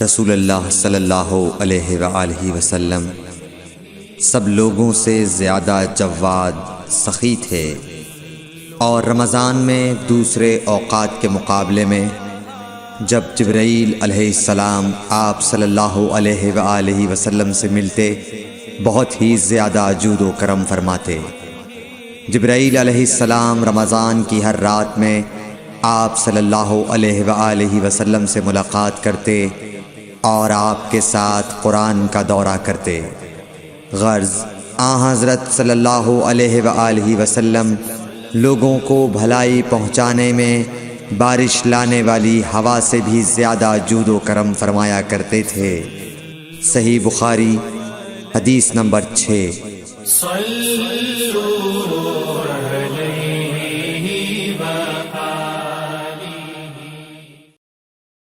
رسول اللہ صلی اللہ علیہ وآلہ وسلم سب لوگوں سے زیادہ جواد سخی تھے، اور رمضان میں دوسرے اوقات کے مقابلے میں جب جبرائیل علیہ السلام آپ صلی اللہ علیہ وآلہ وسلم سے ملتے بہت ہی زیادہ جود و کرم فرماتے۔ جبرائیل علیہ السلام رمضان کی ہر رات میں آپ صلی اللہ علیہ وآلہ وسلم سے ملاقات کرتے اور آپ کے ساتھ قرآن کا دورہ کرتے۔ غرض حضرت صلی اللہ علیہ وآلہ وسلم لوگوں کو بھلائی پہنچانے میں بارش لانے والی ہوا سے بھی زیادہ جود و کرم فرمایا کرتے تھے۔ صحیح بخاری حدیث نمبر 6۔